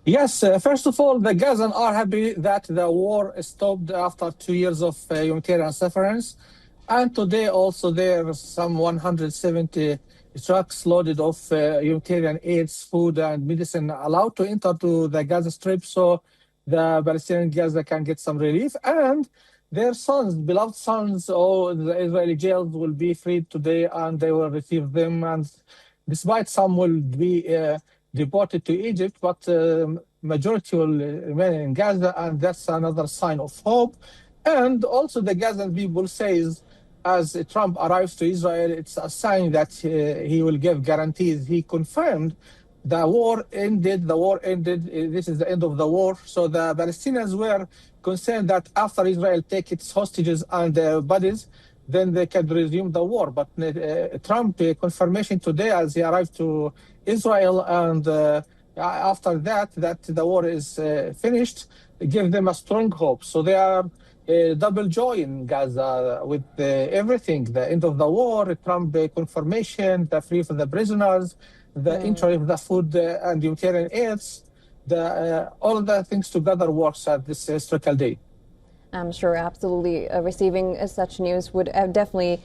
Yes, first of all, the Gazans are happy that the war stopped after 2 years of humanitarian sufferance. And today also there are some 170 trucks loaded of humanitarian aids, food and medicine allowed to enter to the Gaza Strip so the Palestinian Gaza can get some relief. And their sons, beloved sons, or the Israeli jails will be freed today and they will receive them. And despite some will be deported to Egypt, but majority will remain in Gaza, and that's another sign of hope. And also the Gazan people says, as Trump arrives to Israel, it's a sign that he will give guarantees. He confirmed the war ended, this is the end of the war. So the Palestinians were concerned that after Israel take its hostages and their bodies, then they can resume the war. But Trump confirmation today as he arrived to Israel, and after that the war is finished, give them a strong hope. So they are double joy in Gaza with everything, the end of the war, Trump confirmation, the free for the prisoners, the entry of the food and humanitarian aids, all of the things together works at this historical day. I'm sure absolutely receiving such news would definitely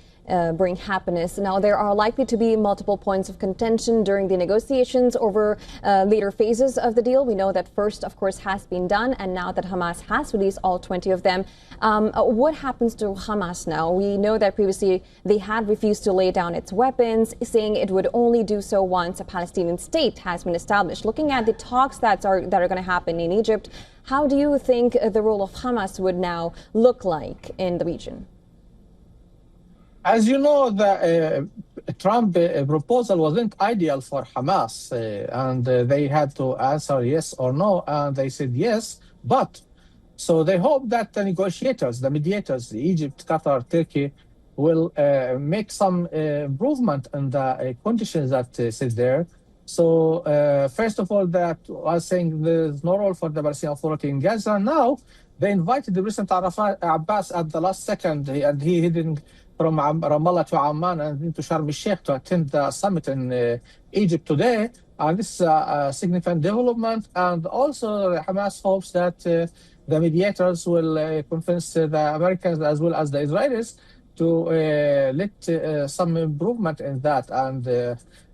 bring happiness. Now, there are likely to be multiple points of contention during the negotiations over later phases of the deal. We know that first, of course, has been done, and now that Hamas has released all 20 of them, what happens to Hamas now? We know that previously they had refused to lay down its weapons, saying it would only do so once a Palestinian state has been established. Looking at the talks that are going to happen in Egypt, how do you think the role of Hamas would now look like in the region? As you know, the Trump proposal wasn't ideal for Hamas, and they had to answer yes or no, and they said yes. But so they hope that the negotiators, the mediators, Egypt, Qatar, Turkey, will make some improvement in the conditions that sit there. So first of all, that was saying there's no role for the Palestinian Authority in Gaza. Now they invited the President Abbas at the last second, and he didn't from Ramallah to Amman and into Sharm el-Sheikh to attend the summit in Egypt today. And this is a significant development. And also Hamas hopes that the mediators will convince the Americans as well as the Israelis to let some improvement in that. And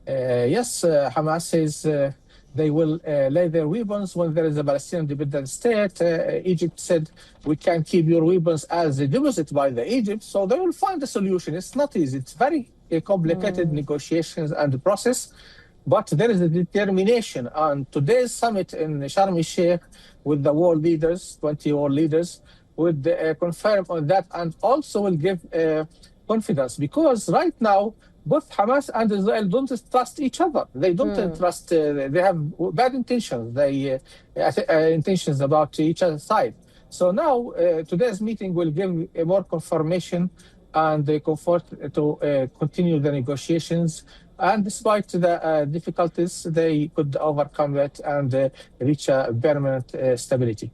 yes, Hamas says they will lay their weapons when there is a Palestinian independent state. Egypt said, we can keep your weapons as a deposit by the Egypt. So they will find a solution. It's not easy. It's very complicated negotiations and the process. But there is a determination. On today's summit in Sharm el-Sheikh with the world leaders, 20 world leaders, would confirm on that and also will give confidence. Because right now, both Hamas and Israel don't trust each other. They don't trust, they have bad intentions, they intentions about each other's side. So now today's meeting will give a more confirmation and the comfort to continue the negotiations. And despite the difficulties, they could overcome it and reach a permanent stability.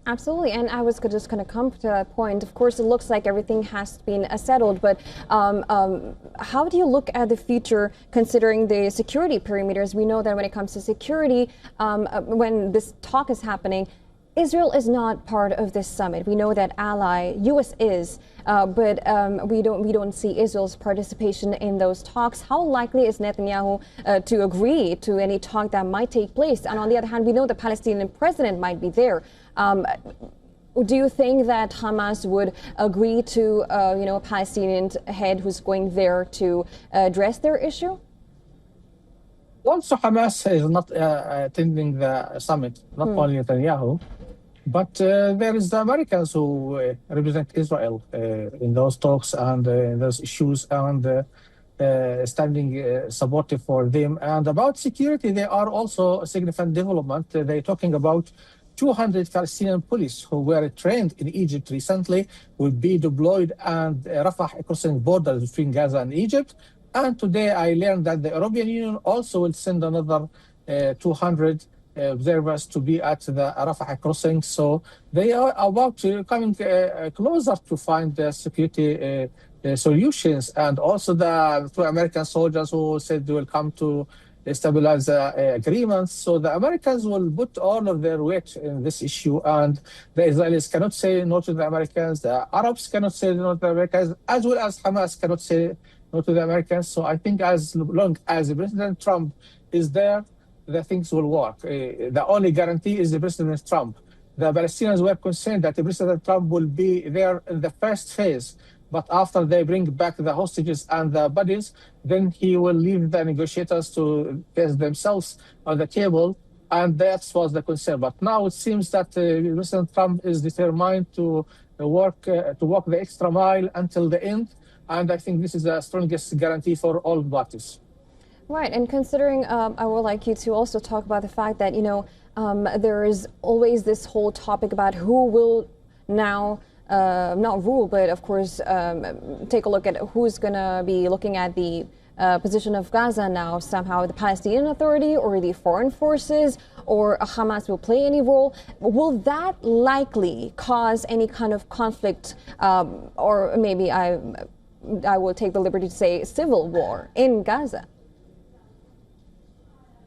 Absolutely, and I was just going to come to that point. Of course, it looks like everything has been settled, but how do you look at the future considering the security perimeters? We know that when it comes to security, when this talk is happening, Israel is not part of this summit. We know that ally U.S. is, but we don't see Israel's participation in those talks. How likely is Netanyahu to agree to any talk that might take place? And on the other hand, we know the Palestinian president might be there. Do you think that Hamas would agree to, a Palestinian head who's going there to address their issue? Also, Hamas is not attending the summit, not only Netanyahu, but there is the Americans who represent Israel in those talks and those issues and standing supportive for them. And about security, they are also a significant development. They're talking about 200 Palestinian police who were trained in Egypt recently will be deployed and Rafah crossing borders between Gaza and Egypt. And today I learned that the European Union also will send another 200 observers to be at the Rafah crossing. So they are about to coming closer to find the security solutions. And also the two American soldiers who said they will come to stabilize agreements. So the Americans will put all of their weight in this issue, and the Israelis cannot say no to the Americans. The Arabs cannot say no to the Americans, as well as Hamas cannot say no to the Americans. So I think as long as President Trump is there, the things will work. The only guarantee is the President Trump. The Palestinians were concerned that President Trump will be there in the first phase, but after they bring back the hostages and the bodies, then he will leave the negotiators to face themselves on the table, and that was the concern. But now it seems that President Trump is determined to walk the extra mile until the end, and I think this is the strongest guarantee for all parties. Right, and considering, I would like you to also talk about the fact that, there is always this whole topic about who will now, not rule, but of course, take a look at who's going to be looking at the position of Gaza now, somehow the Palestinian Authority or the foreign forces, or Hamas will play any role. Will that likely cause any kind of conflict, or maybe I will take the liberty to say civil war in Gaza?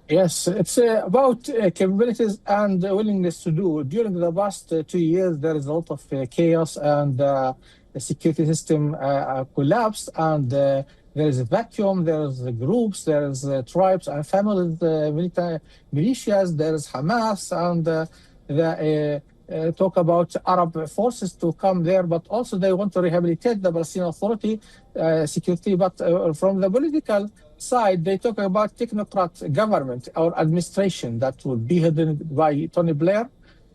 Yes, it's about capabilities and willingness to do. During the past 2 years, there is a lot of chaos, and the security system collapsed, and there is a vacuum, there's groups, there's tribes and families, militias, there's Hamas, and the talk about Arab forces to come there, but also they want to rehabilitate the Palestinian Authority security. But from the political side, they talk about technocrat government or administration that will be headed by Tony Blair,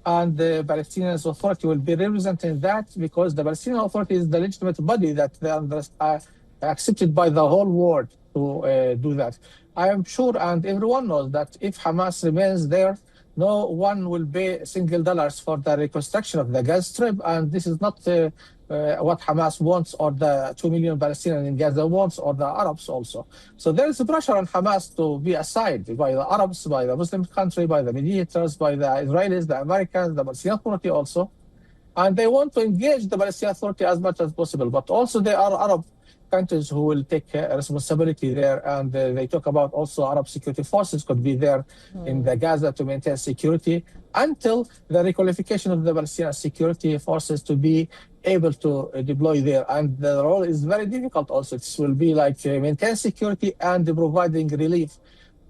and the Palestinian Authority will be representing that, because the Palestinian Authority is the legitimate body that they are accepted by the whole world to do that. I am sure, and everyone knows, that if Hamas remains there, no one will pay $1 for the reconstruction of the Gaza Strip, and this is not what Hamas wants, or the 2 million Palestinians in Gaza wants, or the Arabs also. So there is a pressure on Hamas to be aside by the Arabs, by the Muslim country, by the mediators, by the Israelis, the Americans, the Palestinian Authority also. And they want to engage the Palestinian Authority as much as possible. But also there are Arab countries who will take responsibility there, and they talk about also Arab security forces could be there in the Gaza to maintain security until the requalification of the Palestinian security forces to be able to deploy there. And the role is very difficult also. It will be like maintain security and providing relief,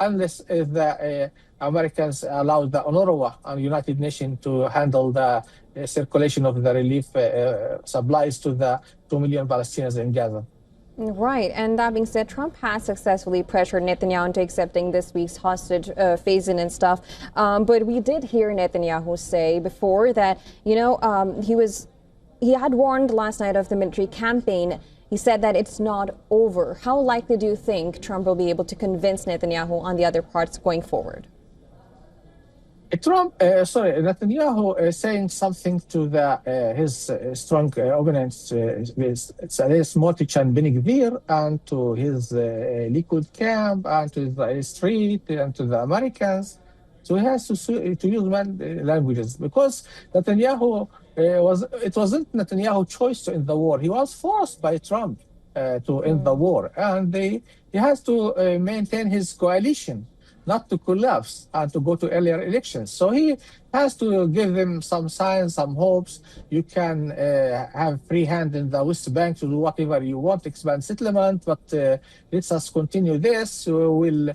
unless the Americans allow the UNRWA and United Nations to handle the circulation of the relief supplies to the 2 million Palestinians in Gaza. Right, and that being said, Trump has successfully pressured Netanyahu into accepting this week's hostage phase-in and stuff. But we did hear Netanyahu say before that, he had warned last night of the military campaign. He said that it's not over. How likely do you think Trump will be able to convince Netanyahu on the other parts going forward? Netanyahu is saying something to his strong opponents, Smotrich and Ben Gvir, and to his Likud camp, and to the street, and to the Americans. So he has to use languages, because Netanyahu it wasn't Netanyahu's choice to end the war. He was forced by Trump to end the war, and he has to maintain his coalition, not to collapse and to go to earlier elections. So he has to give them some signs, some hopes. You can have free hand in the West Bank to do whatever you want, expand settlement, but let us continue this. We'll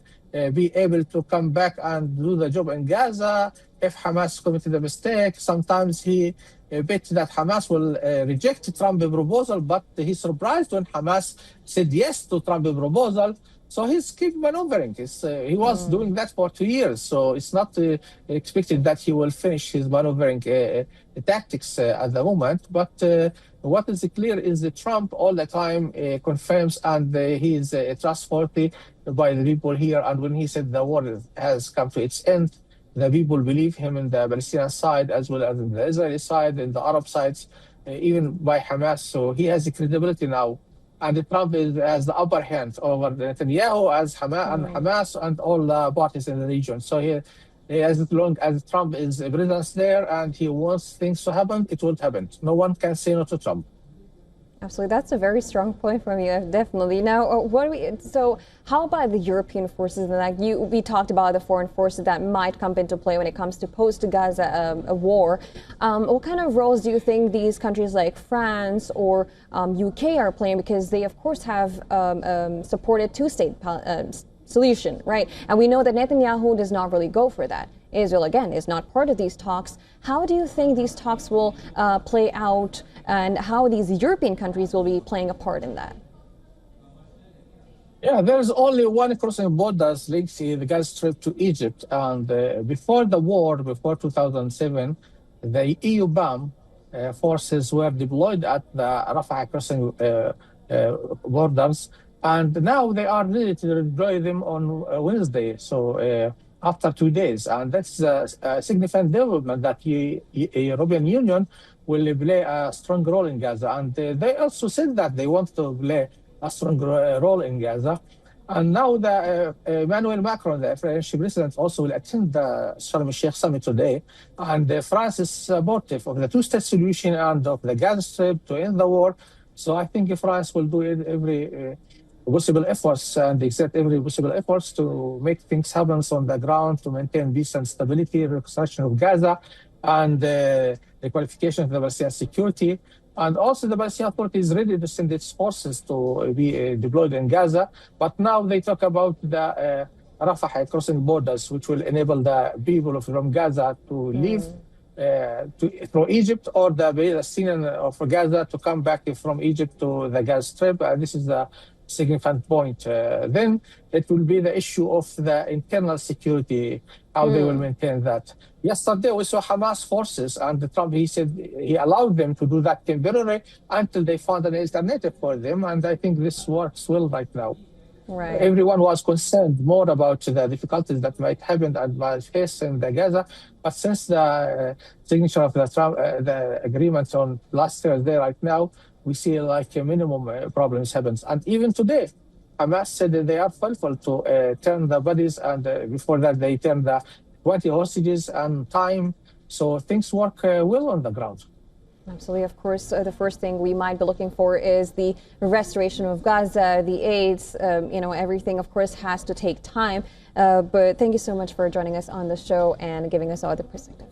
be able to come back and do the job in Gaza. If Hamas committed a mistake, sometimes he bet that Hamas will reject Trump's proposal, but he's surprised when Hamas said yes to Trump's proposal. So he's keep maneuvering. He was doing that for 2 years, so it's not expected that he will finish his maneuvering tactics at the moment. But what is clear is that Trump all the time confirms, and he is trustworthy by the people here. And when he said the war has come to its end, the people believe him in the Palestinian side as well as in the Israeli side, in the Arab sides, even by Hamas. So he has credibility now. And Trump has the upper hand over Netanyahu as Hamas and all the parties in the region. So as long as Trump is present there and he wants things to happen, it will happen. No one can say no to Trump. Absolutely, that's a very strong point from you, definitely. Now, so how about the European forces? Like we talked about the foreign forces that might come into play when it comes to post-Gaza a war. What kind of roles do you think these countries like France or UK are playing? Because they, of course, have supported two-state solution, right? And we know that Netanyahu does not really go for that. Israel, again, is not part of these talks. How do you think these talks will play out, and how these European countries will be playing a part in that? Yeah, there's only one crossing borders links the Gaza Strip to Egypt. And before the war, before 2007, the EU BAM forces were deployed at the Rafah crossing borders. And now they are ready to deploy them on Wednesday. So after 2 days. And that's a significant development that the European Union will play a strong role in Gaza. And they also said that they want to play a strong role in Gaza. And now the Emmanuel Macron, the French president, also will attend the Sharm el-Sheikh summit today. And France is supportive of the two-state solution and of the Gaza Strip to end the war. So I think France will do every possible efforts and exert every possible efforts to make things happen on the ground, to maintain peace and stability, reconstruction of Gaza, and the qualification of the Palestinian security. And also the Palestinian Authority is ready to send its forces to be deployed in Gaza. But now they talk about the Rafah crossing borders, which will enable the people from Gaza to leave through Egypt, or the Palestinian of Gaza to come back from Egypt to the Gaza Strip. This is a significant point. Then it will be the issue of the internal security, how they will maintain that. Yesterday we saw Hamas forces, and Trump, he said he allowed them to do that temporarily until they found an alternative for them, and I think this works well right now. Right. Everyone was concerned more about the difficulties that might happen and might face in the Gaza, but since the signature of the agreement on last Thursday, right now, we see like a minimum problems happens. And even today, Hamas said that they are faithful to turn the bodies, and before that they turned the 20 hostages and time. So things work well on the ground. Absolutely. Of course, the first thing we might be looking for is the restoration of Gaza, the aids, everything, of course, has to take time. But thank you so much for joining us on the show and giving us all the perspective.